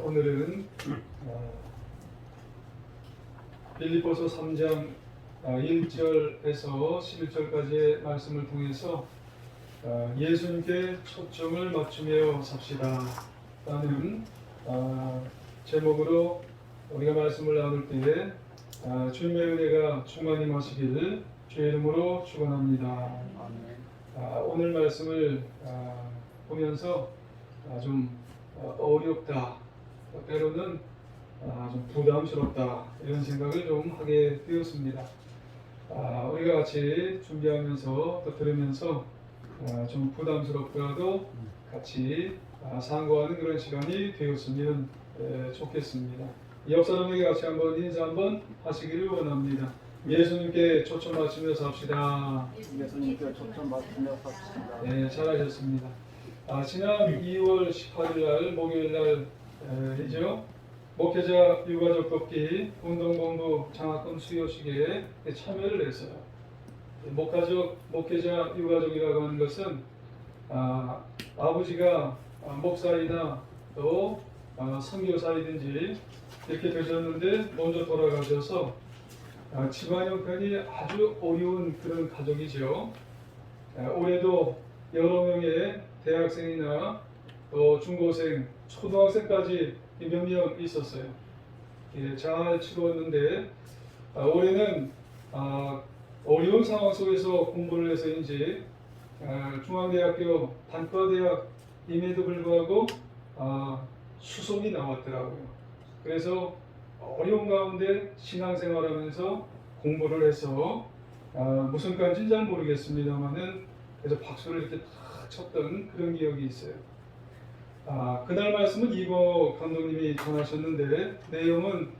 오늘은 빌립보서 3장 1절에서 11절까지의 말씀을 통해서 예수님께 초점을 맞추며 삽시다 라는 제목으로 우리가 말씀을 나눌 때에 주님의 은혜가 충만히 마시기를 주의 이름으로 축원합니다. 오늘 말씀을 보면서 좀 어렵다, 때로는 좀 부담스럽다 이런 생각을 좀 하게 되었습니다. 우리가 같이 준비하면서 또 들으면서 좀 부담스럽더라도 같이 상고하는 그런 시간이 되었으면 좋겠습니다. 옆 사람에게 같이 한번 인사 한번 하시기를 원합니다. 예수님께 초점 맞추며 삽시다. 예수님께 초점 맞추며 삽시다. 네, 잘하셨습니다. 지난 2월 18일 날 목요일 날이죠. 목회자 유가족 돕기 운동본부 장학금 수여식에 참여를 했어요. 목회자 유가족이라고 하는 것은 아버지가 목사이나 또 선교사이든지 이렇게 되셨는데 먼저 돌아가셔서 집안 형편이 아주 어려운 그런 가족이죠. 올해도 여러 명의 대학생이나 또 중고생, 초등학생까지 몇 명 있었어요. 잘 치루었는데 올해는 어려운 상황 속에서 공부를 해서인지 중앙대학교 단과대학임에도 불구하고 수석이 나왔더라고요. 그래서 어려운 가운데 신앙생활하면서 공부를 해서 무슨 과인지는 잘 모르겠습니다만은 그래서 박수를 이렇게 탁 쳤던 그런 기억이 있어요. 그날 말씀은 이보 감독님이 전하셨는데 내용은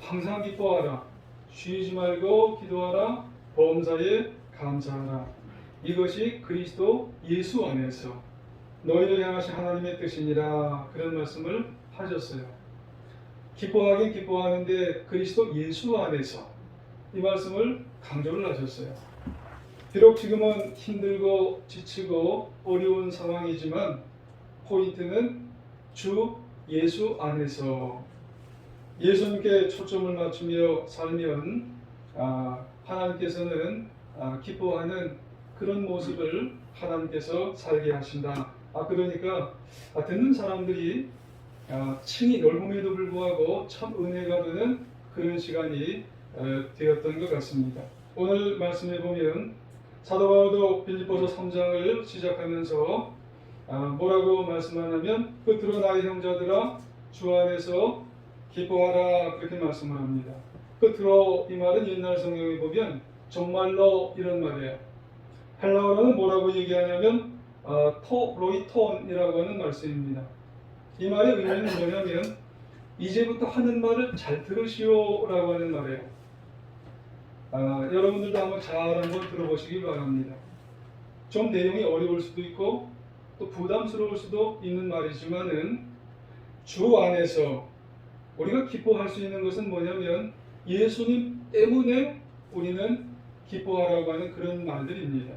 항상 기뻐하라, 쉬지 말고 기도하라, 범사에 감사하라. 이것이 그리스도 예수 안에서 너희를 향하신 하나님의 뜻이니라. 그런 말씀을 하셨어요. 기뻐하긴 기뻐하는데 그리스도 예수 안에서 이 말씀을 강조를 하셨어요. 비록 지금은 힘들고 지치고 어려운 상황이지만 포인트는 주 예수 안에서 예수님께 초점을 맞추며 살면 하나님께서는 기뻐하는 그런 모습을 하나님께서 살게 하신다. 그러니까 듣는 사람들이 층이 넓음에도 불구하고 참 은혜가 되는 그런 시간이 되었던 것 같습니다. 오늘 말씀해 보면 사도 바울도 빌립보서 3장을 시작하면서 뭐라고 말씀하냐면 끝으로 나의 형제들아 주 안에서 기뻐하라 그렇게 말씀을 합니다. 끝으로 이 말은 옛날 성경에 보면 정말로 이런 말이에요. 헬라어로는 뭐라고 얘기하냐면 로이톤이라고 하는 말씀입니다. 이 말의 의미는 뭐냐면 이제부터 하는 말을 잘 들으시오라고 하는 말이에요. 여러분들도 한번 들어보시기 바랍니다. 좀 내용이 어려울 수도 있고 또 부담스러울 수도 있는 말이지만은 주 안에서 우리가 기뻐할 수 있는 것은 뭐냐면 예수님 때문에 우리는 기뻐하라고 하는 그런 말들입니다.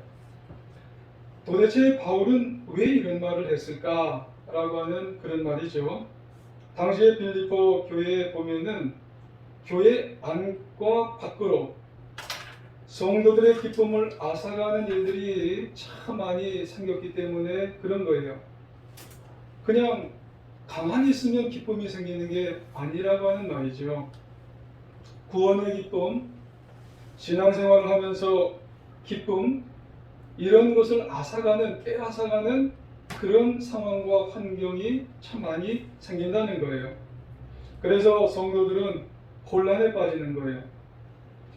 도대체 바울은 왜 이런 말을 했을까라고 하는 그런 말이죠. 당시에 빌립보 교회에 보면은 교회 안과 밖으로 성도들의 기쁨을 앗아가는 일들이 참 많이 생겼기 때문에 그런 거예요. 그냥 가만히 있으면 기쁨이 생기는 게 아니라고 하는 말이죠. 구원의 기쁨, 신앙생활을 하면서 기쁨, 이런 것을 빼앗아가는 그런 상황과 환경이 참 많이 생긴다는 거예요. 그래서 성도들은 혼란에 빠지는 거예요.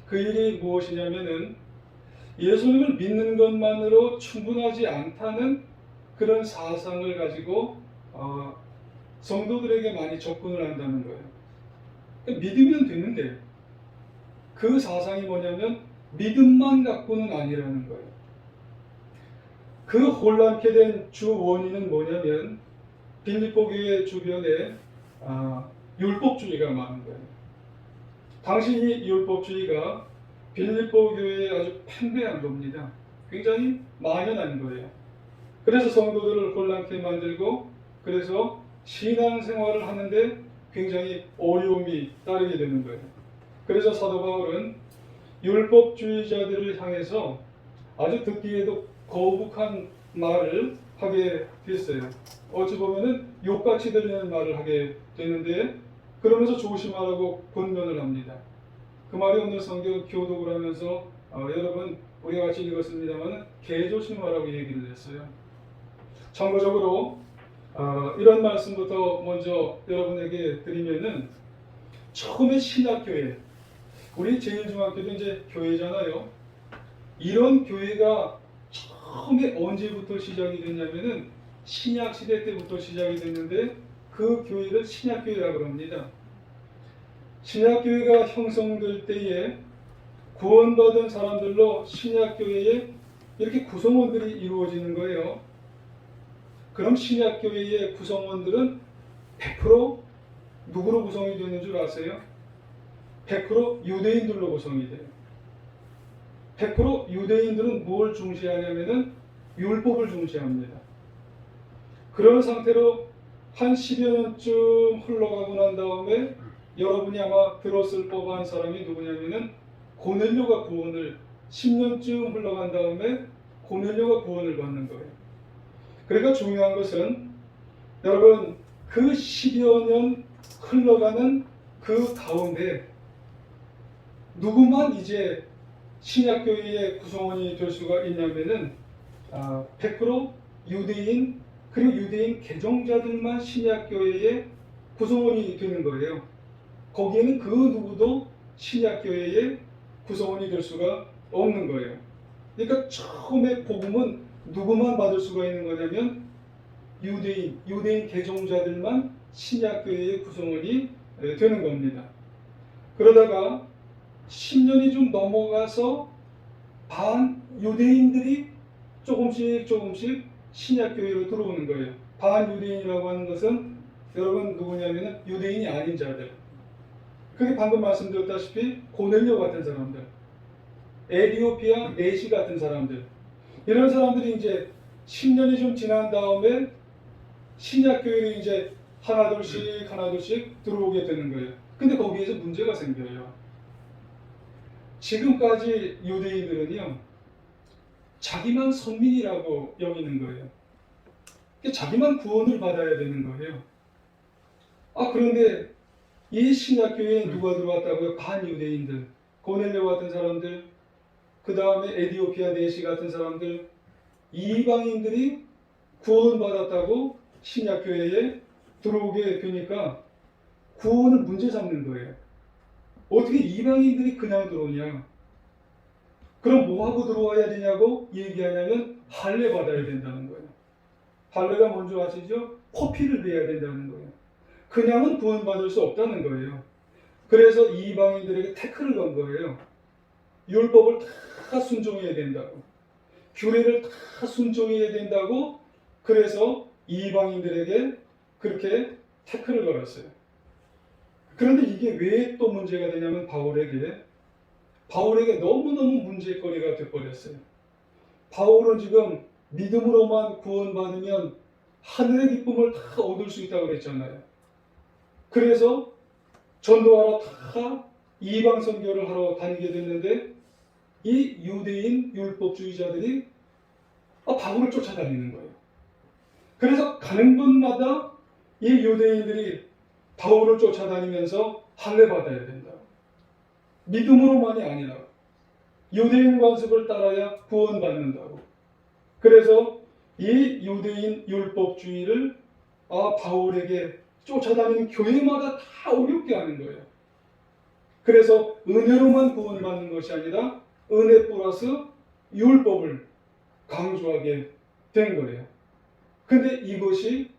그 일이 무엇이냐면은 예수님을 믿는 것만으로 충분하지 않다는 그런 사상을 가지고 성도들에게 많이 접근을 한다는 거예요. 믿으면 되는데 그 사상이 뭐냐면 믿음만 갖고는 아니라는 거예요. 그 혼란케 된 주 원인은 뭐냐면 빌립보 교회 주변에 율법주의가 많은 거예요. 당시 이 율법주의가 빌립보 교회에 아주 팽배한 겁니다. 굉장히 만연한 거예요. 그래서 성도들을 혼란케 만들고 그래서 신앙생활을 하는데 굉장히 어려움이 따르게 되는 거예요. 그래서 사도 바울은 율법주의자들을 향해서 아주 듣기에도 거북한 말을 하게 됐어요. 어찌 보면은 욕같이 들리는 말을 하게 되는데, 그러면서 조심하라고 권면을 합니다. 그 말이 오늘 성경 교독을 하면서 여러분 우리가 같이 읽었습니다만 개조심하라고 얘기를 했어요. 참고적으로 이런 말씀부터 먼저 여러분에게 드리면은, 처음에 신약교회, 우리 제일중학교도 이제 교회잖아요. 이런 교회가 처음에 언제부터 시작이 됐냐면은 신약시대 때부터 시작이 됐는데, 그 교회를 신약교회라고 합니다. 신약교회가 형성될 때에 구원받은 사람들로 신약교회에 이렇게 구성원들이 이루어지는 거예요. 그럼 신약교회의 구성원들은 100% 누구로 구성이 되는 줄 아세요? 100% 유대인들로 구성이 돼요. 100% 유대인들은 뭘 중시하냐면은 율법을 중시합니다. 그런 상태로 한 10여 년쯤 흘러가고 난 다음에 여러분이 아마 들었을 법한 사람이 누구냐면은 고넬료가 구원을, 10년쯤 흘러간 다음에 고넬료가 구원을 받는 거예요. 그러니까 중요한 것은 여러분, 그 10여 년 흘러가는 그 가운데 누구만 이제 신약교회의 구성원이 될 수가 있냐면은 100% 유대인, 그리고 유대인 개종자들만 신약교회의 구성원이 되는 거예요. 거기에는 그 누구도 신약교회의 구성원이 될 수가 없는 거예요. 그러니까 처음에 복음은 누구만 받을 수가 있는 거냐면 유대인 개종자들만 신약교회의 구성원이 되는 겁니다. 그러다가 10년이 좀 넘어가서 반유대인들이 조금씩 신약교회로 들어오는 거예요. 반유대인이라고 하는 것은 여러분 누구냐면 유대인이 아닌 자들. 그게 방금 말씀드렸다시피 고넬료 같은 사람들, 에디오피아 내시 같은 사람들, 이런 사람들이 이제 10년이 좀 지난 다음에 신약교회로 이제 하나둘씩 들어오게 되는 거예요. 근데 거기에서 문제가 생겨요. 지금까지 유대인들은요, 자기만 선민이라고 여기는 거예요. 자기만 구원을 받아야 되는 거예요. 그런데 이 신약교회에 누가 들어왔다고요? 반유대인들, 고넬료 같은 사람들, 그 다음에 에디오피아 내시 같은 사람들, 이방인들이 구원받았다고 신약교회에 들어오게 되니까 구원을 문제 삼는 거예요. 어떻게 이방인들이 그냥 들어오냐? 그럼 뭐하고 들어와야 되냐고 얘기하냐면 할례 받아야 된다는 거예요. 할례가 뭔지 아시죠? 포피를 내야 된다는 거예요. 그냥은 구원받을 수 없다는 거예요. 그래서 이방인들에게 태클을 건 거예요. 율법을 다 순종해야 된다고, 규례를 다 순종해야 된다고, 그래서 이방인들에게 그렇게 태클을 걸었어요. 그런데 이게 왜 또 문제가 되냐면 바울에게 너무너무 문제거리가 되어버렸어요. 바울은 지금 믿음으로만 구원받으면 하늘의 기쁨을 다 얻을 수 있다고 그랬잖아요. 그래서 전도하러 다 이방 선교를 하러 다니게 됐는데, 이 유대인 율법주의자들이 바울을 쫓아다니는 거예요. 그래서 가는 곳마다 이 유대인들이 바울을 쫓아다니면서 할례 받아야 된다. 믿음으로만이 아니라 유대인 관습을 따라야 구원받는다고. 그래서 이 유대인 율법주의를 바울에게 쫓아다니는 교회마다 다 어렵게 하는 거예요. 그래서 은혜로만 구원받는 것이 아니라 은혜 플러스 율법을 강조하게 된 거예요. 근데 이것이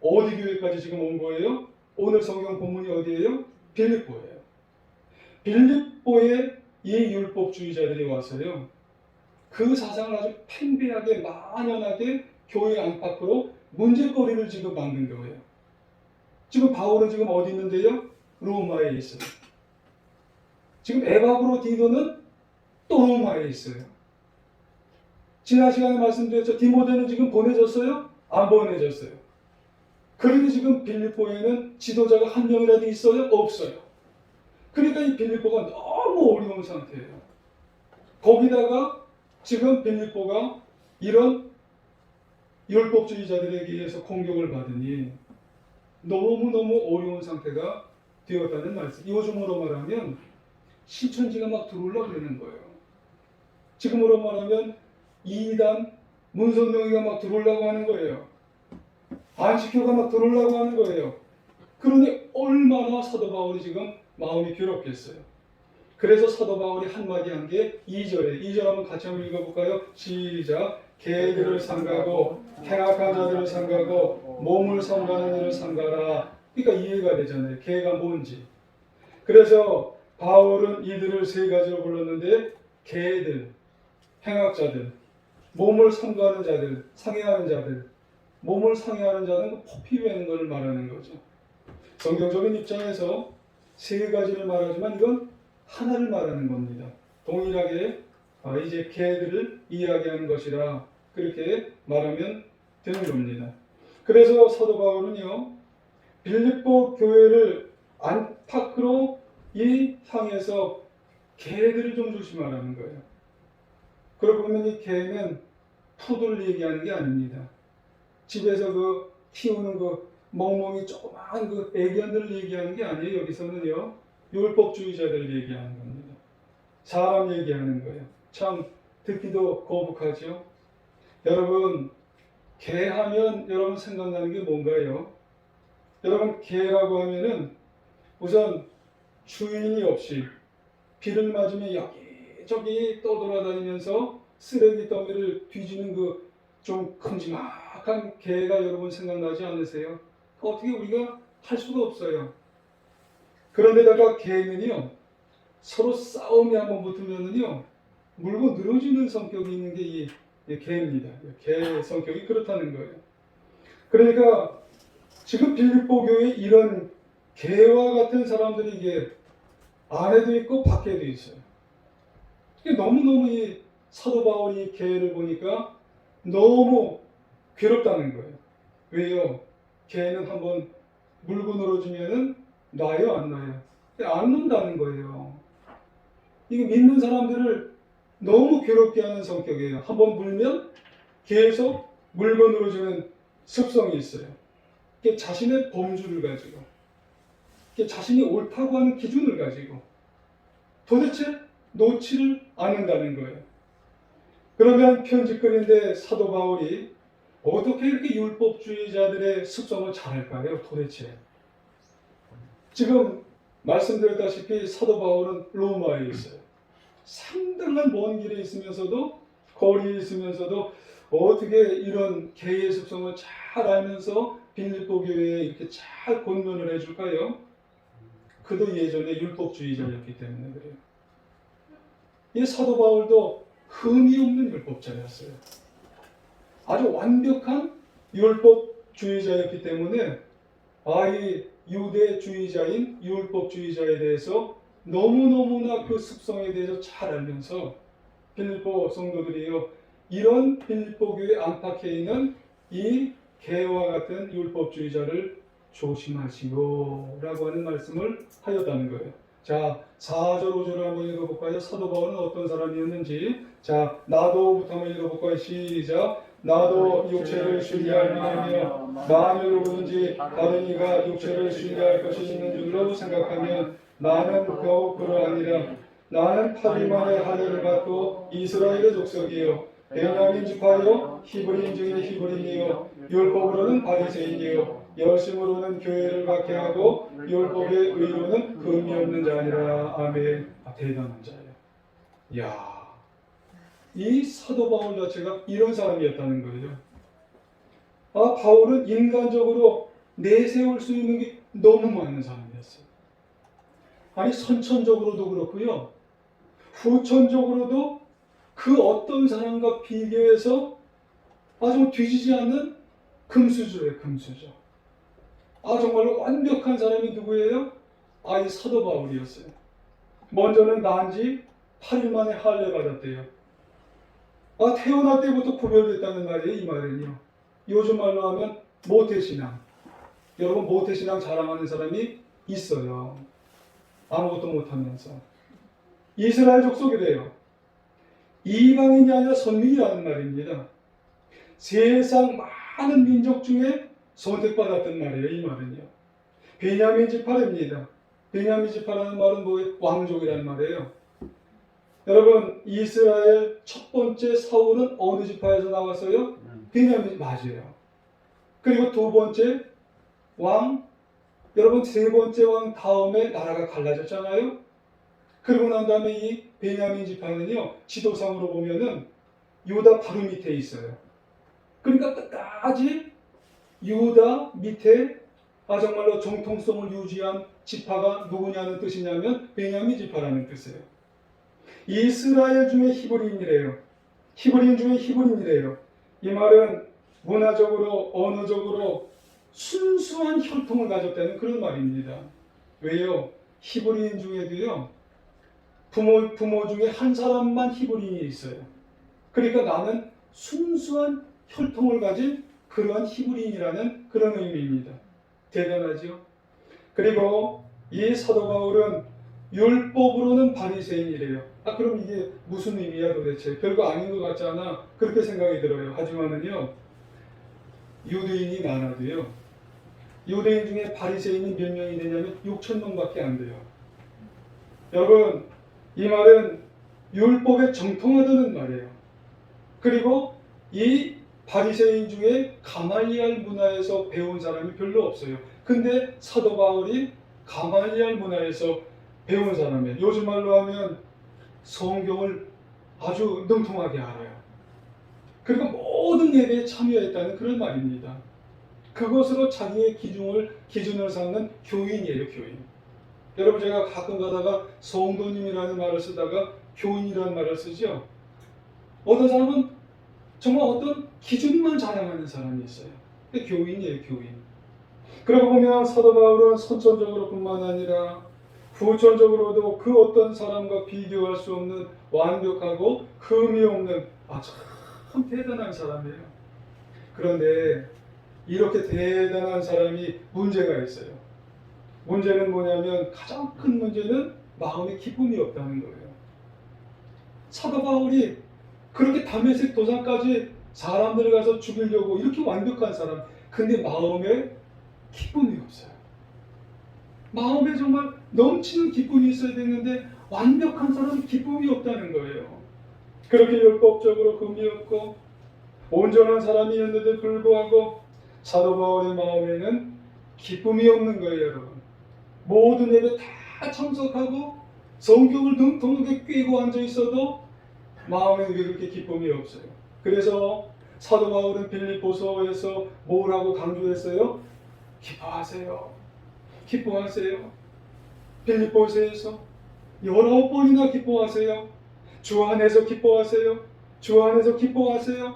어디 교회까지 지금 온 거예요? 오늘 성경 본문이 어디예요? 빌립보예요. 빌립보에 이 율법주의자들이 와서요, 그 사상을 아주 팽배하게 만연하게 교회 안팎으로 문제거리를 지금 만든 거예요. 지금 바울은 지금 어디 있는데요? 로마에 있어요. 지금 에바브로디도는 또 로마에 있어요. 지난 시간에 말씀드렸죠. 디모데는 지금 보내졌어요? 안 보내졌어요. 그런데 지금 빌립보에는 지도자가 한 명이라도 있어요? 없어요. 그러니까 이 빌립보가 너무 어려운 상태예요. 거기다가 지금 빌립보가 이런 율법주의자들에게 의해서 공격을 받으니 너무너무 어려운 상태가 되었다는 말씀. 요즘으로 말하면 신천지가 막 들어오려고 그러는 거예요. 지금으로 말하면 이단, 문선명이가 막 들어오려고 하는 거예요. 안식교가 막 들어오려고 하는 거예요. 그러니 얼마나 사도 바울이 지금 마음이 괴롭겠어요. 그래서 사도 바울이 한마디 한 게 2절에 2절 한번 같이 한번 읽어볼까요? 시작. 개들을 삼가고 행악한 자들을 삼가고 몸을 삼가는 이를 삼가라. 그러니까 이해가 되잖아요. 개가 뭔지. 그래서 바울은 이들을 세 가지로 불렀는데 개들, 행악자들, 몸을 삼가는 자들, 상해하는 자들. 몸을 상해하는 자는 포피되는 것을 말하는 거죠. 성경적인 입장에서 세 가지를 말하지만 이건 하나를 말하는 겁니다. 동일하게 이제 개들을 이야기하는 것이라 그렇게 말하면 되는 겁니다. 그래서 사도 바울은요, 빌립보 교회를 안팎으로 이 향해서 개들을 좀 조심하라는 거예요. 그러고 보면 이 개는 푸드를 얘기하는 게 아닙니다. 집에서 그 키우는 그 멍멍이 조그마한 그 애견들을 얘기하는 게 아니에요. 여기서는요, 율법주의자들 얘기하는 겁니다. 사람 얘기하는 거예요. 참 듣기도 거북하죠. 여러분, 개하면 여러분 생각나는 게 뭔가요? 여러분, 개라고 하면은 우선 주인이 없이 비를 맞으면 여기저기 떠돌아다니면서 쓰레기 더미를 뒤지는 그 좀 큼지막한 개가 여러분 생각나지 않으세요? 어떻게 우리가 할 수가 없어요. 그런데다가 개는요, 서로 싸움이 한번 붙으면은요, 물고 늘어지는 성격이 있는 게 이 개입니다. 개 성격이 그렇다는 거예요. 그러니까 지금 빌립보 교회에 이런 개와 같은 사람들이 이게 안에도 있고 밖에도 있어요. 이게 너무너무 이 사도 바울이 개를 보니까 너무 괴롭다는 거예요. 왜요? 개는 한번 물고 늘어지면은 놔요, 안 놔요? 안 논다는 거예요. 이게 믿는 사람들을 너무 괴롭게 하는 성격이에요. 한번 물면 계속 물고 늘어지는 습성이 있어요. 이게 자신의 범주를 가지고, 이게 자신이 옳다고 하는 기준을 가지고 도대체 놓지를 않는다는 거예요. 그러면 편집글인데 사도 바울이 어떻게 이렇게 율법주의자들의 습성을 잘 알까요? 도대체. 지금 말씀드렸다시피 사도 바울은 로마에 있어요. 상당한 먼 길에 있으면서도, 거리에 있으면서도 어떻게 이런 개의 습성을 잘 알면서 빌립보 교회에 이렇게 잘 권면을 해줄까요? 그도 예전에 율법주의자였기 때문에 그래요. 이 사도 바울도 흠이 없는 율법자였어요. 아주 완벽한 율법주의자였기 때문에 이 유대주의자인 율법주의자에 대해서 너무너무나 그 습성에 대해서 잘 알면서 빌립보 성도들이요, 이런 빌립보 교회 안팎에 있는 이 개와 같은 율법주의자를 조심하시오 라고 하는 말씀을 하였다는 거예요. 자, 4절 5절을 한번 읽어볼까요? 사도 바울은 어떤 사람이었는지. 자, 나도부터 한번 읽어볼까요? 시작. 나도 육체를 신뢰할 만하며 만일 누구든지 다른 이가 육체를 신뢰할 것이 있는 줄로 생각하면 나는 겨우 그러하니라. 나는 8일 만에 할례를 받고 이스라엘의 족속이요 베냐민 지파요 히브리인 중에 히브리인이요 율법으로는 바리새인이요 열심으로는 교회를 박해하고 율법의 의로는 금이 없는 자니라. 아멘. 대단한 자예요. 이야, 이 사도 바울 자체가 이런 사람이었다는 거예요. 바울은 인간적으로 내세울 수 있는 게 너무 많은 사람이었어요. 아니, 선천적으로도 그렇고요, 후천적으로도 그 어떤 사람과 비교해서 아주 뒤지지 않는 금수저예요, 금수저. 정말로 완벽한 사람이 누구예요? 이 사도 바울이었어요. 먼저는 난지 8일 만에 할례 받았대요. 태어날 때부터 구별됐다는 말이에요, 이 말은요. 요즘 말로 하면 모태신앙. 여러분 모태신앙 자랑하는 사람이 있어요. 아무것도 못하면서. 이스라엘 족속이래요. 이방인이 아니라 선민이라는 말입니다. 세상 많은 민족 중에 선택받았던 말이에요. 이 말은요. 베냐민 지파입니다. 베냐민 지파라는 말은 뭐예요? 왕족이라는 말이에요. 여러분 이스라엘 첫 번째 사울은 어느 지파에서 나왔어요? 베냐민 맞아요. 그리고 두 번째 왕, 여러분 세 번째 왕 다음에 나라가 갈라졌잖아요. 그러고 난 다음에 이 베냐민 지파는요 지도상으로 보면은 유다 바로 밑에 있어요. 그러니까 끝까지 유다 밑에 정말로 정통성을 유지한 지파가 누구냐는 뜻이냐면 베냐민 지파라는 뜻이에요. 이스라엘 중에 히브리인이래요. 히브리인 중에 히브리인이래요. 이 말은 문화적으로 언어적으로 순수한 혈통을 가졌다는 그런 말입니다. 왜요? 히브리인 중에도요 부모 중에 한 사람만 히브리인이 있어요. 그러니까 나는 순수한 혈통을 가진 그러한 히브리인이라는 그런 의미입니다. 대단하죠? 그리고 이 사도 바울은 율법으로는 바리새인이래요. 그럼 이게 무슨 의미야 도대체? 별거 아닌 것 같지 않아? 그렇게 생각이 들어요. 하지만은요, 유대인이 많아도요, 유대인 중에 바리새인이 몇 명이 되냐면 6,000명밖에 안 돼요. 여러분, 이 말은 율법에 정통하다는 말이에요. 그리고 이 바리새인 중에 가말리알 문화에서 배운 사람이 별로 없어요. 근데 사도 바울이 가말리알 문화에서 배운 사람이에요. 요즘 말로 하면 성경을 아주 능통하게 알아요. 그리고 모든 예배에 참여했다는 그런 말입니다. 그것으로 자기의 기준을 삼는 교인이에요, 교인. 여러분 제가 가끔 가다가 성도님이라는 말을 쓰다가 교인이라는 말을 쓰죠. 어떤 사람은 정말 어떤 기준만 자랑하는 사람이 있어요. 교인이에요, 교인. 그러고 보면 사도 바울은 선천적으로 뿐만 아니라 후천적으로도 그 어떤 사람과 비교할 수 없는 완벽하고 흠이 없는 참 대단한 사람이에요. 그런데 이렇게 대단한 사람이 문제가 있어요. 문제는 뭐냐면 가장 큰 문제는 마음에 기쁨이 없다는 거예요. 사도 바울이 그렇게 다메섹 도상까지 사람들을 가서 죽이려고 이렇게 완벽한 사람, 근데 마음에 기쁨이 없어요. 마음에 정말 넘치는 기쁨이 있어야 되는데 완벽한 사람은 기쁨이 없다는 거예요. 그렇게 율법적으로 흠이 없고 온전한 사람이었는데 불구하고 사도 바울의 마음에는 기쁨이 없는 거예요, 여러분. 모든 예배 다 참석하고 성경을 능통하게 꿰고 앉아 있어도 마음에 왜 그렇게 기쁨이 없어요? 그래서 사도 바울은 빌립보서에서 뭐라고 강조했어요? 기뻐하세요. 기뻐하세요. 빌립보서에서 19번이나 기뻐하세요. 주 안에서 기뻐하세요. 주 안에서 기뻐하세요.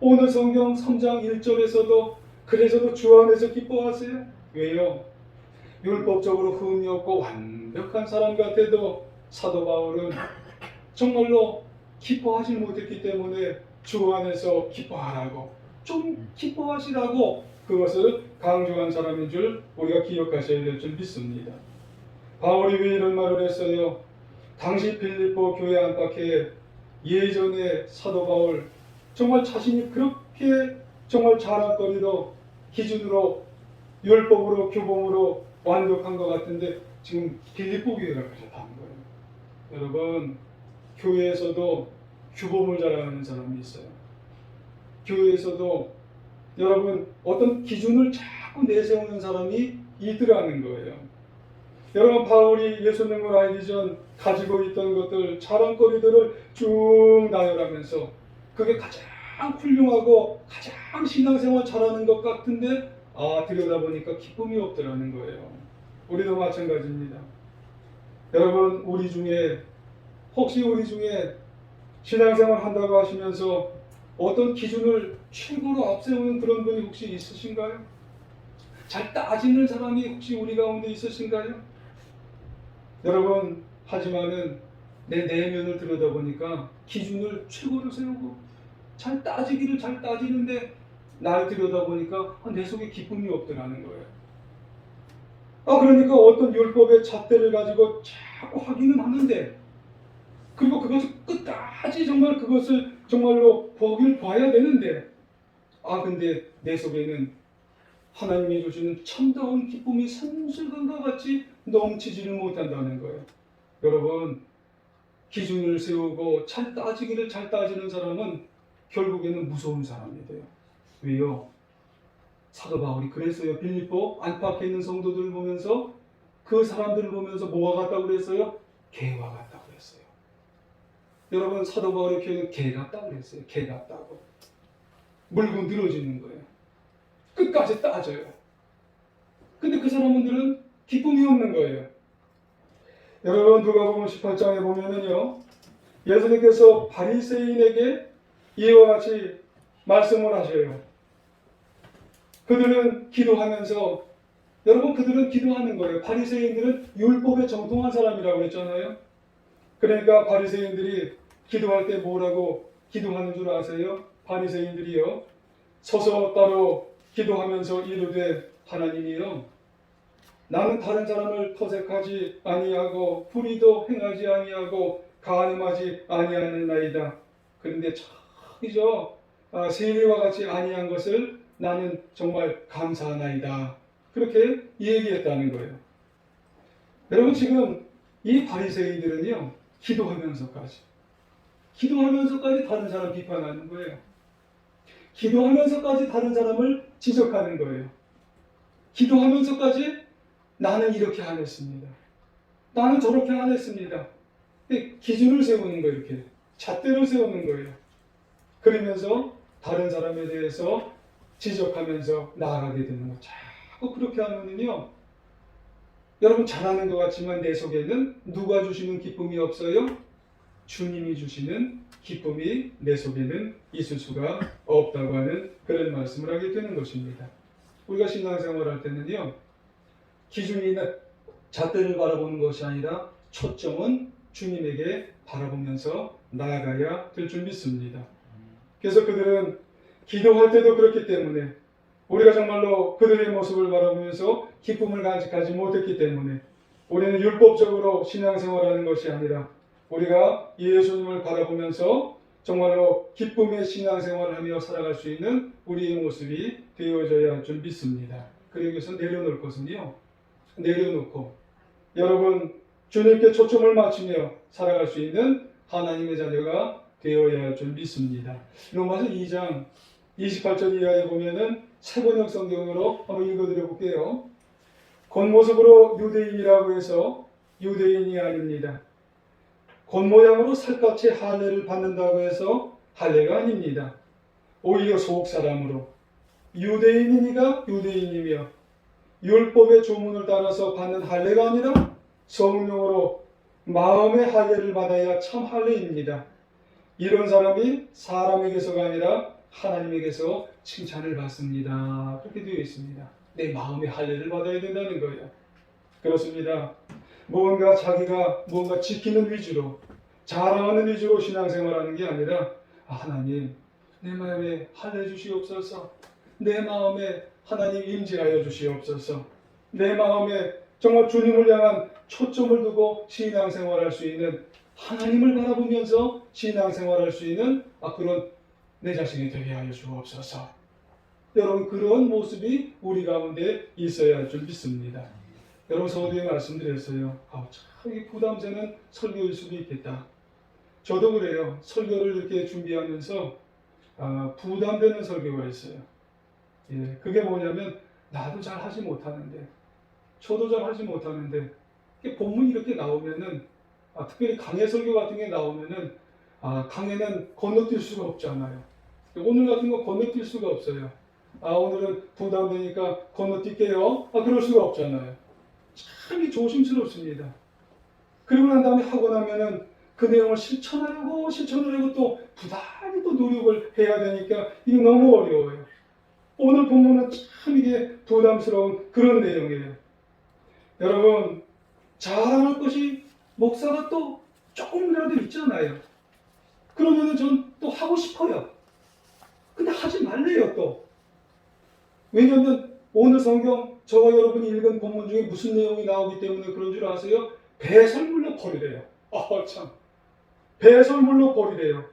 오늘 성경 3장 1절에서도 그래서도 주 안에서 기뻐하세요. 왜요? 율법적으로 흠이 없고 완벽한 사람 같아도 사도 바울은 정말로 기뻐하지 못했기 때문에 주 안에서 기뻐하라고, 좀 기뻐하시라고 그것을 강조한 사람인 줄 우리가 기억하셔야 될 줄 믿습니다. 바울이 왜 이런 말을 했어요? 당시 빌립보 교회 안팎에 예전에 사도 바울 정말 자신이 그렇게 정말 자랑거리로 기준으로 율법으로 규범으로 완벽한 것 같은데 지금 빌립보 교회가 그렇다는 거예요. 여러분 교회에서도 규범을 자랑하는 사람이 있어요. 교회에서도 여러분 어떤 기준을 자꾸 내세우는 사람이 있더라는 거예요. 여러분 바울이 예수님을 알기 전 가지고 있던 것들 자랑거리들을 쭉 나열하면서 그게 가장 훌륭하고 가장 신앙생활 잘하는 것 같은데 들여다보니까 기쁨이 없더라는 거예요. 우리도 마찬가지입니다. 여러분 혹시 우리 중에 신앙생활 한다고 하시면서 어떤 기준을 최고로 앞세우는 그런 분이 혹시 있으신가요? 잘 따지는 사람이 혹시 우리 가운데 있으신가요? 여러분 하지만은 내 내면을 들여다보니까 기준을 최고로 세우고 잘 따지기를 잘 따지는데 날 들여다보니까 내 속에 기쁨이 없더라는 거예요. 그러니까 어떤 율법의 잣대를 가지고 자꾸 확인은 하는데, 그리고 그것을 끝까지 정말 그것을 정말로 보길 봐야 되는데, 근데 내 속에는 하나님이 주시는 참다운 기쁨이 산술강과 같이 넘치지를 못한다는 거예요. 여러분, 기준을 세우고 잘 따지기를 잘 따지는 사람은 결국에는 무서운 사람이 돼요. 왜요? 사도 바울이 그랬어요. 빌립보 안팎에 있는 성도들을 보면서, 그 사람들을 보면서 뭐와 같다고 그랬어요? 개와 같다고 그랬어요. 여러분, 사도 바울의 표현은 개 같다고 그랬어요. 개 같다고. 물고 늘어지는 거예요. 끝까지 따져요. 근데 그 사람들은 기쁨이 없는 거예요. 여러분, 누가복음 18장에 보면은요, 예수님께서 바리새인에게 이와 같이 말씀을 하셔요. 그들은 기도하면서, 여러분, 그들은 기도하는 거예요. 바리새인들은 율법에 정통한 사람이라고 했잖아요. 그러니까 바리새인들이 기도할 때 뭐라고 기도하는 줄 아세요? 바리새인들이요, 서서 따로 기도하면서 이르되, 하나님이여, 나는 다른 사람을 터색하지 아니하고 불의도 행하지 아니하고 간음하지 아니하느나이다. 그런데 저기죠, 세리와 같이 아니한 것을 나는 정말 감사하나이다. 그렇게 얘기했다는 거예요. 여러분, 지금 이 바리새인들은요, 기도하면서까지 다른 사람 비판하는 거예요. 기도하면서까지 다른 사람을 지적하는 거예요. 기도하면서까지 나는 이렇게 안 했습니다. 나는 저렇게 안 했습니다. 기준을 세우는 거예요. 이렇게 잣대를 세우는 거예요. 그러면서 다른 사람에 대해서 지적하면서 나아가게 되는 거예요. 자꾸 그렇게 하면은요, 여러분 잘하는 것 같지만 내 속에는 누가 주시는 기쁨이 없어요? 주님이 주시는 기쁨이 내 속에는 있을 수가 없다고 하는 그런 말씀을 하게 되는 것입니다. 우리가 신앙생활 할 때는요, 기준이 잣대를 바라보는 것이 아니라 초점은 주님에게 바라보면서 나아가야 될 줄 믿습니다. 그래서 그들은 기도할 때도 그렇기 때문에, 우리가 정말로 그들의 모습을 바라보면서 기쁨을 간직하지 못했기 때문에, 우리는 율법적으로 신앙생활하는 것이 아니라 우리가 예수님을 바라보면서 정말로 기쁨의 신앙생활을 하며 살아갈 수 있는 우리의 모습이 되어져야 할 줄 믿습니다. 그러기 위해서 내려놓을 것은요, 내려놓고 여러분 주님께 초점을 맞추며 살아갈 수 있는 하나님의 자녀가 되어야 할 줄 믿습니다. 로마서 2장 28절 이하에 보면은 새번역 성경으로 한번 읽어드려 볼게요. 겉모습으로 유대인이라고 해서 유대인이 아닙니다. 겉모양으로 살갗의 할례를 받는다고 해서 할례가 아닙니다. 오히려 속사람으로 유대인이니가 유대인이며 율법의 조문을 따라서 받는 할례가 아니라 성령으로 마음의 할례를 받아야 참 할례입니다. 이런 사람이 사람에게서가 아니라 하나님에게서 칭찬을 받습니다. 그렇게 되어 있습니다. 내 마음의 할례를 받아야 된다는 거예요. 그렇습니다. 자기가 뭔가 지키는 위주로, 자랑하는 위주로 신앙생활하는 게 아니라, 하나님 내 마음에 할례 주시옵소서, 내 마음에 하나님 임재하여 주시옵소서, 내 마음에 정말 주님을 향한 초점을 두고 신앙생활할 수 있는, 하나님을 바라보면서 신앙생활할 수 있는 그런 내 자신이 되게 하여 주옵소서. 여러분, 그런 모습이 우리 가운데 있어야 할 줄 믿습니다. 여러분, 서두에 말씀드렸어요. 참 부담되는 설교일 수도 있겠다. 저도 그래요. 설교를 이렇게 준비하면서 부담되는 설교가 있어요. 그게 뭐냐면, 나도 잘 하지 못하는데, 저도 잘 하지 못하는데, 본문이 이렇게 나오면은, 특별히 강해 설교 같은 게 나오면은, 강해는 건너뛸 수가 없잖아요. 오늘 같은 거 건너뛸 수가 없어요. 오늘은 부담되니까 건너뛸게요. 그럴 수가 없잖아요. 참 조심스럽습니다. 그리고 난 다음에 하고 나면은 그 내용을 실천하려고 또 부단히 또 노력을 해야 되니까 이게 너무 어려워요. 오늘 본문은 참 이게 부담스러운 그런 내용이에요. 여러분, 자랑할 것이 목사가 또 조금이라도 있잖아요. 그러면은 전 또 하고 싶어요. 근데 하지 말래요, 또. 왜냐하면 오늘 성경 저와 여러분이 읽은 본문 중에 무슨 내용이 나오기 때문에 그런 줄 아세요? 배설물로 버리래요. 참. 배설물로 버리래요.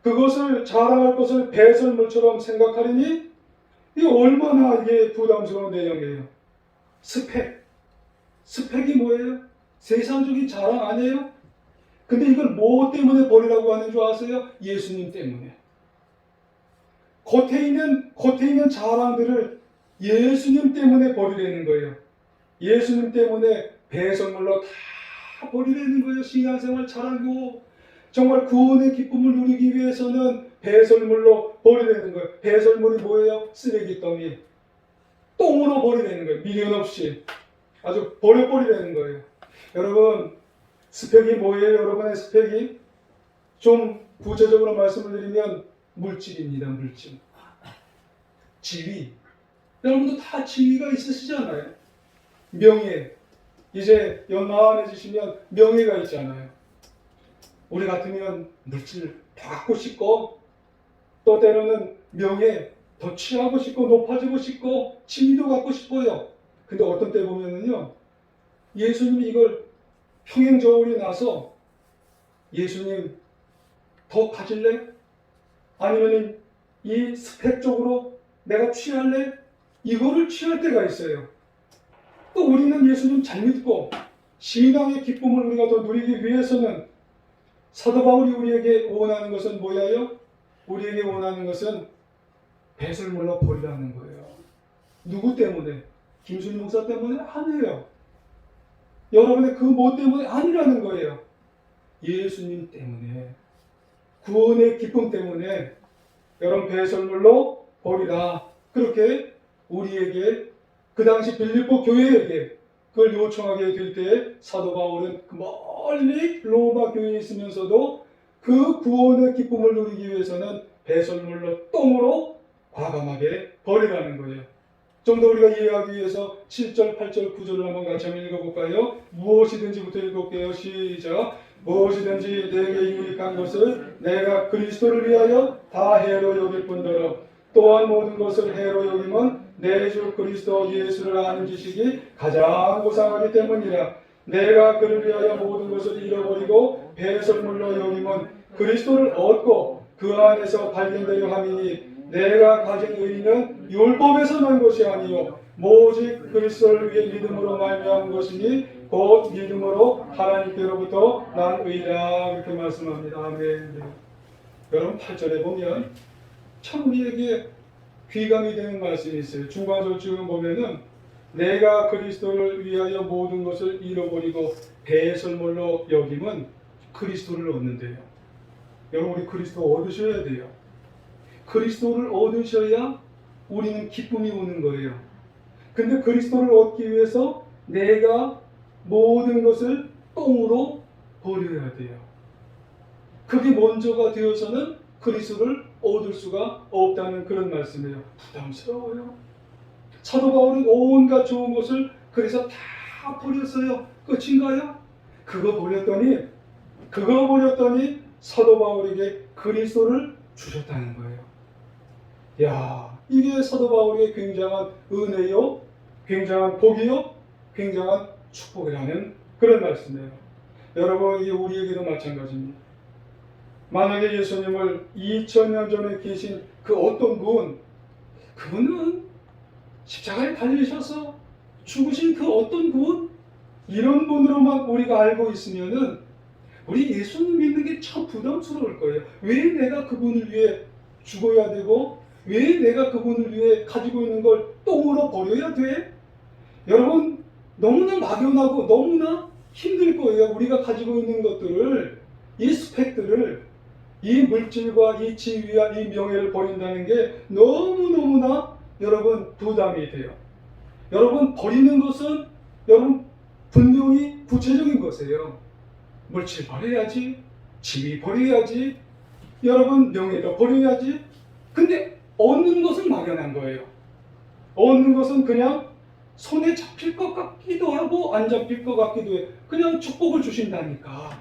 그것을 자랑할 것을 배설물처럼 생각하려니 이게 얼마나 이게 부담스러운 내용이에요. 스펙. 스펙이 뭐예요? 세상적인 자랑 아니에요? 근데 이걸 뭐 때문에 버리라고 하는 줄 아세요? 예수님 때문에. 겉에 있는 자랑들을 예수님 때문에 버리라는 거예요. 예수님 때문에 배설물로 다 버리라는 거예요. 신앙생활 잘하고 정말 구원의 기쁨을 누리기 위해서는 배설물로 버리라는 거예요. 배설물이 뭐예요? 쓰레기더미. 똥으로 버리라는 거예요. 미련 없이. 아주 버려버리라는 거예요. 여러분, 스펙이 뭐예요? 여러분의 스펙이? 좀 구체적으로 말씀을 드리면 물질입니다. 물질. 지위. 여러분도 다 지위가 있으시잖아요. 명예. 이제 연마해지시면 명예가 있잖아요. 우리 같으면 물질 더 갖고 싶고 또 때로는 명예 더 취하고 싶고 높아지고 싶고 지위도 갖고 싶어요. 근데 어떤 때 보면은요, 예수님이 이걸 평행저울이 나서 예수님 더 가질래? 아니면 이 스펙 쪽으로 내가 취할래? 이거를 취할 때가 있어요. 또 우리는 예수님 잘 믿고 신앙의 기쁨을 우리가 더 누리기 위해서는 사도 바울이 우리에게 원하는 것은 뭐예요? 우리에게 원하는 것은 배설물로 버리라는 거예요. 누구 때문에? 김순희 목사 때문에? 아니에요. 여러분의 그 뭐 때문에? 아니라는 거예요. 예수님 때문에, 구원의 기쁨 때문에 여러분 배설물로 버리라. 그렇게 우리에게 그 당시 빌립보 교회에게 그걸 요청하게 될 때 사도 바울은 멀리 로마 교회에 있으면서도 그 구원의 기쁨을 누리기 위해서는 배설물로 똥으로 과감하게 버리라는 거예요. 좀 더 우리가 이해하기 위해서 7절, 8절, 9절을 한번 같이 한번 읽어볼까요? 무엇이든지부터 읽어볼게요. 시작. 무엇이든지 내게 유익한 것을 내가 그리스도를 위하여 다 해로 여길 뿐더러 또한 모든 것을 해로 여김은 내 주 그리스도 예수를 아는 지식이 가장 고상하기 때문이라. 내가 그를 위하여 모든 것을 잃어버리고 배설물로 여김은 그리스도를 얻고 그 안에서 발견되려 함이니 내가 가진 의는 율법에서 난 것이 아니요 오직 그리스도를 위해 믿음으로 말미암은 것이니 곧 믿음으로 하나님께로부터 난 의라. 이렇게 말씀합니다. 아멘. 여러분 8절에 보면 참 우리에게 귀감이 되는 말씀이 있어요. 중간절쯤 보면은 내가 그리스도를 위하여 모든 것을 잃어버리고 배설물로 여김은 그리스도를 얻는데요. 여러분 우리 그리스도 얻으셔야 돼요. 그리스도를 얻으셔야 우리는 기쁨이 오는 거예요. 근데 그리스도를 얻기 위해서 내가 모든 것을 똥으로 버려야 돼요. 그게 먼저가 되어서는 그리스도를 얻을 수가 없다는 그런 말씀이에요. 부담스러워요. 사도 바울은 온갖 좋은 것을 그래서 다 버렸어요. 끝인가요? 그거 버렸더니 사도 바울에게 그리스도를 주셨다는 거예요. 야, 이게 사도 바울의 굉장한 은혜요, 굉장한 복이요, 굉장한 축복이라는 그런 말씀이에요. 여러분, 이게 우리에게도 마찬가지입니다. 만약에 예수님을 2000년 전에 계신 그 어떤 분, 그분은 십자가에 달리셔서 죽으신 그 어떤 분, 이런 분으로만 우리가 알고 있으면은 우리 예수님 믿는 게 참 부담스러울 거예요. 왜 내가 그분을 위해 죽어야 되고 왜 내가 그분을 위해 가지고 있는 걸 똥으로 버려야 돼? 여러분 너무나 막연하고 너무나 힘들 거예요. 우리가 가지고 있는 것들을, 이 스펙들을, 이 물질과 이 지위와 이 명예를 버린다는 게 너무너무나 여러분 부담이 돼요. 여러분 버리는 것은 여러분 분명히 구체적인 것이에요. 물질 버려야지, 지위 버려야지, 여러분 명예도 버려야지. 근데 얻는 것은 막연한 거예요. 얻는 것은 그냥 손에 잡힐 것 같기도 하고 안 잡힐 것 같기도 해요. 그냥 축복을 주신다니까.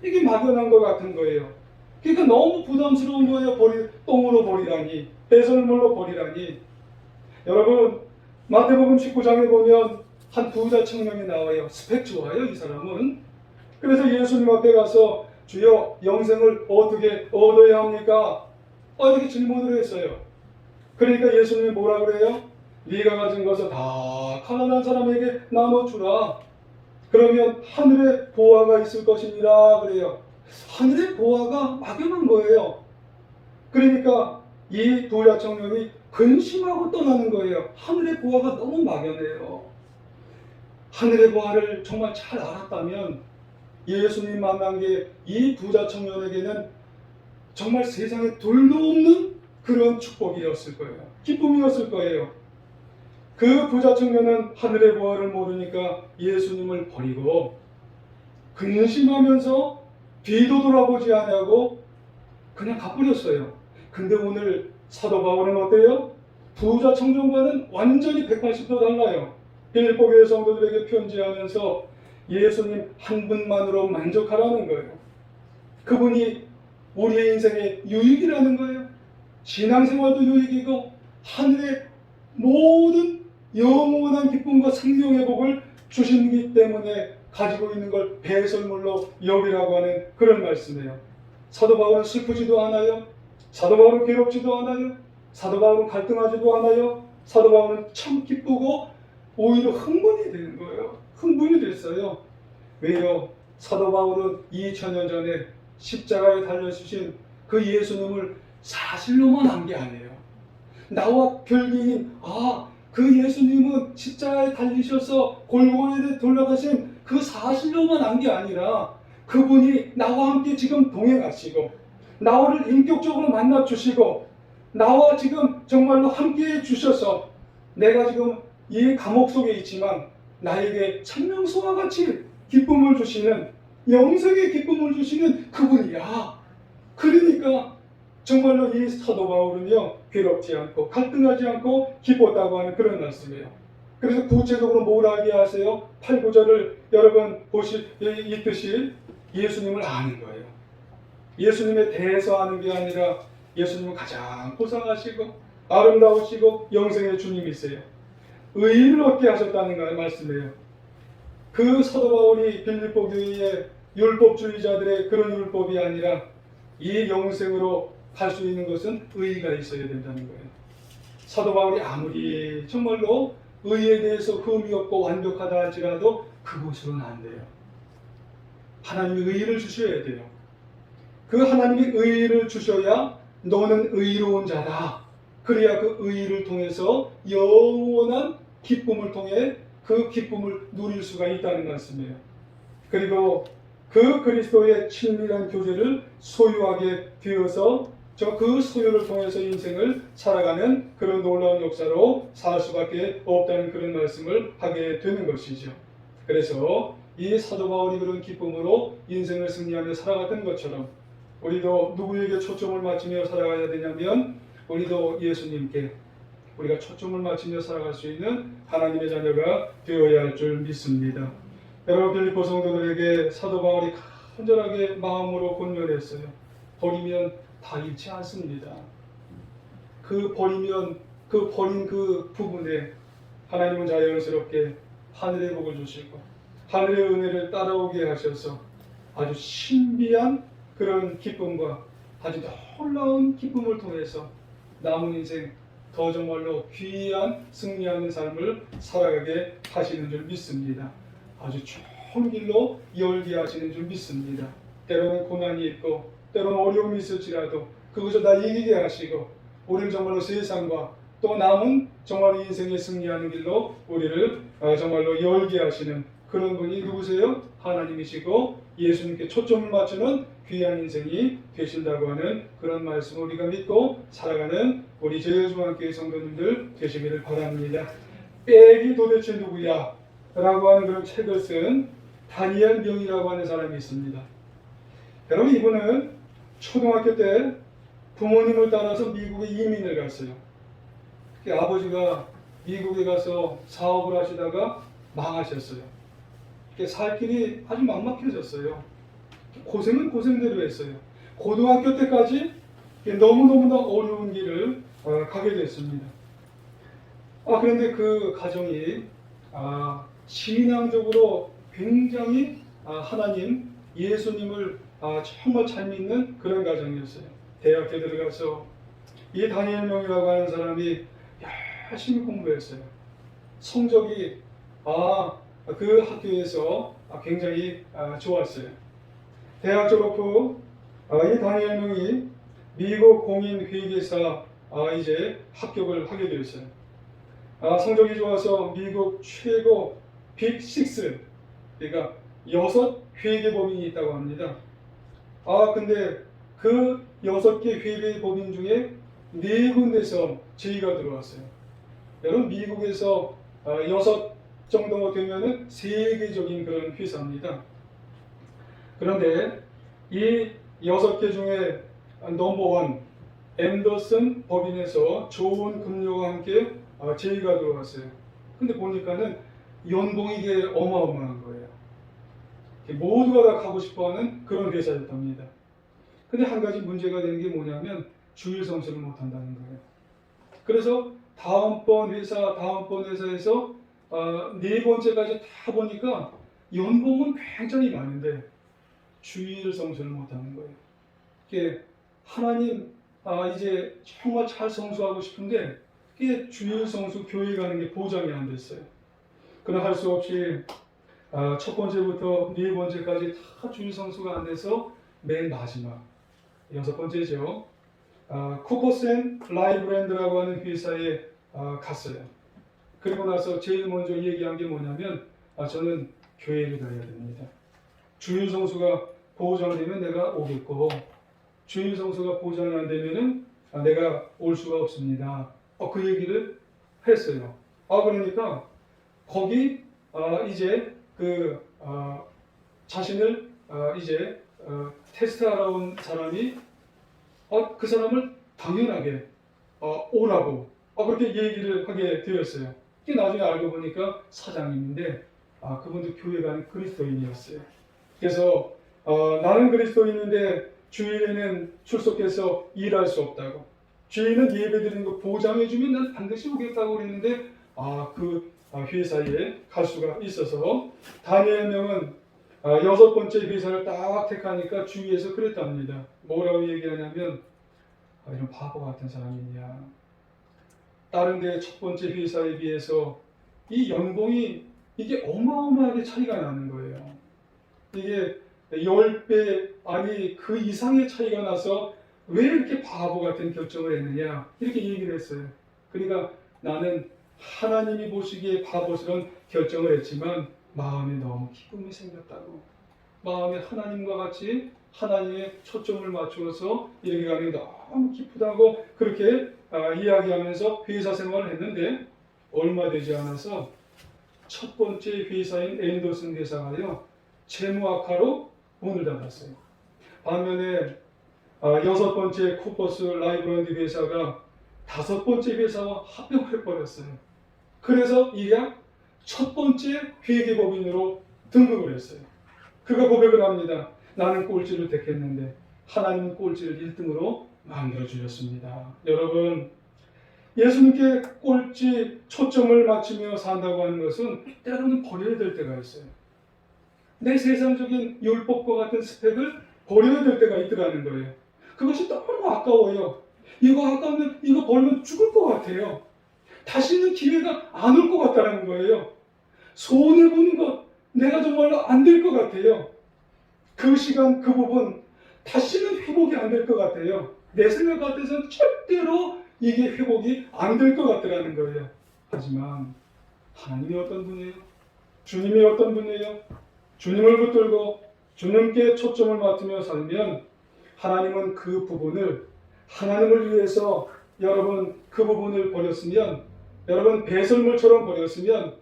이게 막연한 것 같은 거예요. 그러니까 너무 부담스러운 거예요. 똥으로 버리라니, 배설물로 버리라니. 여러분 마태복음 19장에 보면 한 부자 청년이 나와요. 스펙 좋아요, 이 사람은. 그래서 예수님 앞에 가서 주여 영생을 어떻게 얻어야 합니까? 이렇게 질문을 했어요. 그러니까 예수님이 뭐라 그래요? 네가 가진 것을 다 가난한 사람에게 나눠주라. 그러면 하늘에 보화가 있을 것이니라 그래요. 하늘에 보화가 막연한 거예요. 그러니까 이 부자 청년이 근심하고 떠나는 거예요. 하늘의 보화가 너무 막연해요. 하늘의 보화를 정말 잘 알았다면 예수님 만난 게 이 부자 청년에게는 정말 세상에 둘도 없는 그런 축복이었을 거예요. 기쁨이었을 거예요. 그 부자 청년은 하늘의 보화를 모르니까 예수님을 버리고 근심하면서 뒤도 돌아보지 않냐고 그냥 가버렸어요. 근데 오늘 사도 바울은 어때요? 부자 청년과는 완전히 180도 달라요. 빌립보 교회 성도들에게 편지하면서 예수님 한 분만으로 만족하라는 거예요. 그분이 우리의 인생의 유익이라는 거예요. 신앙생활도 유익이고 하늘의 모든 영원한 기쁨과 생명의 복을 주시기 때문에 가지고 있는 걸 배설물로 여기라고 하는 그런 말씀이에요. 사도 바울은 슬프지도 않아요. 사도 바울은 괴롭지도 않아요. 사도 바울은 갈등하지도 않아요. 사도 바울은 참 기쁘고 오히려 흥분이 되는 거예요. 흥분이 됐어요. 왜요? 사도 바울은 2000년 전에 십자가에 달려주신 그 예수님을 사실로만 안 게 아니에요. 나와 별개인 그 예수님은 십자가에 달리셔서 골고루에 돌아가신 그 사실로만 안 게 아니라 그분이 나와 함께 지금 동행하시고 나를 인격적으로 만나 주시고 나와 지금 정말로 함께 해 주셔서 내가 지금 이 감옥 속에 있지만 나에게 천명수와 같이 기쁨을 주시는 영생의 기쁨을 주시는 그분이야. 그러니까 정말로 이 사도 바울은요 괴롭지 않고 갈등하지 않고 기뻤다고 하는 그런 말씀이에요. 그래서 구체적으로 뭘 하게 하세요? 8, 9절을 여러분 읽듯이 예수님을 아는 거예요. 예수님에 대해서 아는 게 아니라 예수님은 가장 고상하시고 아름다우시고 영생의 주님이세요. 의의를 얻게 하셨다는 말씀이에요. 그 사도 바울이 빌립보 교회의 율법주의자들의 그런 율법이 아니라 이 영생으로 갈 수 있는 것은 의의가 있어야 된다는 거예요. 사도 바울이 아무리 정말로 의의에 대해서 흠이 없고 완벽하다 할지라도 그것으로는 안 돼요. 하나님이 의의를 주셔야 돼요. 그 하나님이 의의를 주셔야 너는 의로운 자다. 그래야 그 의의를 통해서 영원한 기쁨을 통해 그 기쁨을 누릴 수가 있다는 말씀이에요. 그리고 그 그리스도의 친밀한 교제를 소유하게 되어서 그 소유를 통해서 인생을 살아가는 그런 놀라운 역사로 살 수밖에 없다는 그런 말씀을 하게 되는 것이죠. 그래서 이 사도 바울이 그런 기쁨으로 인생을 승리하며 살아갔던 것처럼 우리도 누구에게 초점을 맞추며 살아가야 되냐면 우리도 예수님께 우리가 초점을 맞추며 살아갈 수 있는 하나님의 자녀가 되어야 할 줄 믿습니다. 여러분 빌립보 성도들에게 사도 바울이 간절하게 마음으로 권면했어요. 버리면 다 잃지 않습니다. 버린 그 부분에 하나님은 자연스럽게 하늘의 복을 주시고 하늘의 은혜를 따라오게 하셔서 아주 신비한 그런 기쁨과 아주 놀라운 기쁨을 통해서 남은 인생 더 정말로 귀한 승리하는 삶을 살아가게 하시는 줄 믿습니다. 아주 좋은 길로 열게 하시는 줄 믿습니다. 때로는 고난이 있고 때로는 어려움이 있을지라도 그것을 다 이기게 하시고 우리를 정말로 세상과 또 남은 정말로 인생에 승리하는 길로 우리를 정말로 열게 하시는 그런 분이 누구세요? 하나님이시고 예수님께 초점을 맞추는 귀한 인생이 되신다고 하는 그런 말씀을 우리가 믿고 살아가는 우리 제일중앙교회 성도님들 되시기를 바랍니다. 백이 도대체 누구야? 라고 하는 그런 책을 쓴 다니엘 명이라고 하는 사람이 있습니다. 여러분 이분은 초등학교 때 부모님을 따라서 미국에 이민을 갔어요. 아버지가 미국에 가서 사업을 하시다가 망하셨어요. 살 길이 아주 막막해졌어요. 고생은 고생대로 했어요. 고등학교 때까지 너무너무나 어려운 길을 가게 됐습니다. 그런데 그 가정이 신앙적으로 굉장히 하나님, 예수님을 정말 잘 믿는 그런 가정이었어요. 대학교 들어가서 이 다니엘 명이라고 하는 사람이 열심히 공부했어요. 성적이 그 학교에서 굉장히 좋았어요. 대학 졸업 후 이 다니엘 명이 미국 공인회계사 이제 합격을 하게 되었어요. 성적이 좋아서 미국 최고 빅6, 그러니까 6 회계법인이 있다고 합니다. 근데 그 6개 회계법인 중에 4군데서 제의가 들어왔어요. 여러분, 미국에서 6 정도 되면은 세계적인 그런 회사입니다. 그런데 이 6개 중에 넘버원 앤더슨 법인에서 좋은 급료와 함께 제의가 들어왔어요. 근데 보니까는 연봉이 이게 어마어마한 거예요. 모두가 다 가고 싶어하는 그런 회사였답니다. 근데 한 가지 문제가 되는 게 뭐냐면 주일 성수를 못한다는 거예요. 그래서 다음번 회사에서 4번째까지 다 보니까 연봉은 굉장히 많은데 주일 성수를 못하는 거예요. 이게 하나님 이제 정말 잘 성수하고 싶은데 이게 주일 성수 교회 가는 게 보장이 안 됐어요. 그러나 할 수 없이 첫 번째부터 4번째까지 다 주일 성수가 안 돼서 맨 마지막 6번째죠. 쿠퍼센 라이브랜드라고 하는 회사에 갔어요. 그리고 나서 제일 먼저 얘기한 게 뭐냐면 저는 교회를 가야 됩니다. 주일 성수가 보장되면 내가 오겠고 주일 성수가 보장이 안 되면은 내가 올 수가 없습니다. 그 얘기를 했어요. 그러니까 거기 이제 그 자신을 이제 테스트하러 온 사람이 그 사람을 당연하게 오라고 그렇게 얘기를 하게 되었어요. 나중에 알고 보니까 사장님인데 그분도 교회 가는 그리스도인이었어요. 그래서 나는 그리스도인인데 주일에는 출석해서 일할 수 없다고, 주일은 예배드리는 거 보장해주면 난 반드시 오겠다고 그랬는데 그 회사에 갈 수가 있어서 다니엘 명은 6번째 회사를 딱 택하니까 주위에서 그랬답니다. 뭐라고 얘기하냐면 이런 바보 같은 사람이냐, 다른 데 첫 번째 회사에 비해서 이 연봉이 이게 어마어마하게 차이가 나는 거예요. 이게 10배 아니 그 이상의 차이가 나서 왜 이렇게 바보 같은 결정을 했느냐 이렇게 얘기를 했어요. 그러니까 나는 하나님이 보시기에 바보스러운 결정을 했지만 마음에 너무 기쁨이 생겼다고, 마음에 하나님과 같이 하나님의 초점을 맞추어서 이렇게 가는 게 너무 기쁘다고 그렇게 이야기하면서 회사 생활을 했는데 얼마 되지 않아서 첫 번째 회사인 앤더슨 회사가요 재무 악화로 문을 닫았어요. 반면에 6번째 쿠퍼스 라이브랜드 회사가 5번째 회사와 합병해버렸어요. 그래서 이 첫 번째 회계법인으로 등극을 했어요. 그가 고백을 합니다. 나는 꼴찌를 택했는데 하나님은 꼴찌를 1등으로 만들어주셨습니다. 여러분, 예수님께 꼴찌 초점을 맞추며 산다고 하는 것은 때로는 버려야 될 때가 있어요. 내 세상적인 율법과 같은 스펙을 버려야 될 때가 있더라는 거예요. 그것이 너무 아까워요. 이거 아까우면 이거 버리면 죽을 것 같아요. 다시는 기회가 안 올 것 같다는 거예요. 손해보는 것 내가 정말로 안 될 것 같아요. 그 시간 그 부분 다시는 회복이 안 될 것 같아요. 내 생각 같아서는 절대로 이게 회복이 안 될 것 같더라는 거예요. 하지만 하나님이 어떤 분이에요? 주님이 어떤 분이에요? 주님을 붙들고 주님께 초점을 맞추며 살면 하나님은 그 부분을 하나님을 위해서 여러분 그 부분을 버렸으면, 여러분 배설물처럼 버렸으면,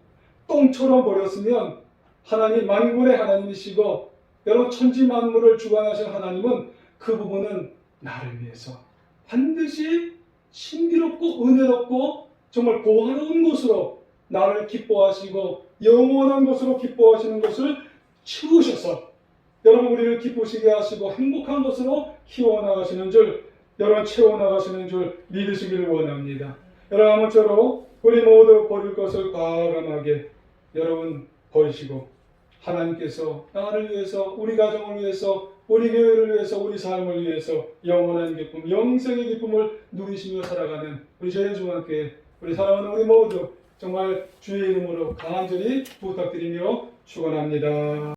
똥처럼 버렸으면 하나님 만군의 하나님이시고 여러분 천지 만물을 주관하신 하나님은 그 부분은 나를 위해서 반드시 신비롭고 은혜롭고 정말 고화로운 것으로 나를 기뻐하시고 영원한 것으로 기뻐하시는 것을 치우셔서 여러분 우리를 기쁘시게 하시고 행복한 것으로 키워나가시는 줄, 여러분 채워나가시는 줄 믿으시기를 원합니다. 여러분 아무쪼록 우리 모두 버릴 것을 과감하게 여러분 버리시고 하나님께서 나를 위해서, 우리 가정을 위해서, 우리 교회를 위해서, 우리 삶을 위해서 영원한 기쁨, 영생의 기쁨을 누리시며 살아가는 우리 저현중학교회, 우리 사랑하는 우리 모두 정말 주의 이름으로 간절히 부탁드리며 축원합니다.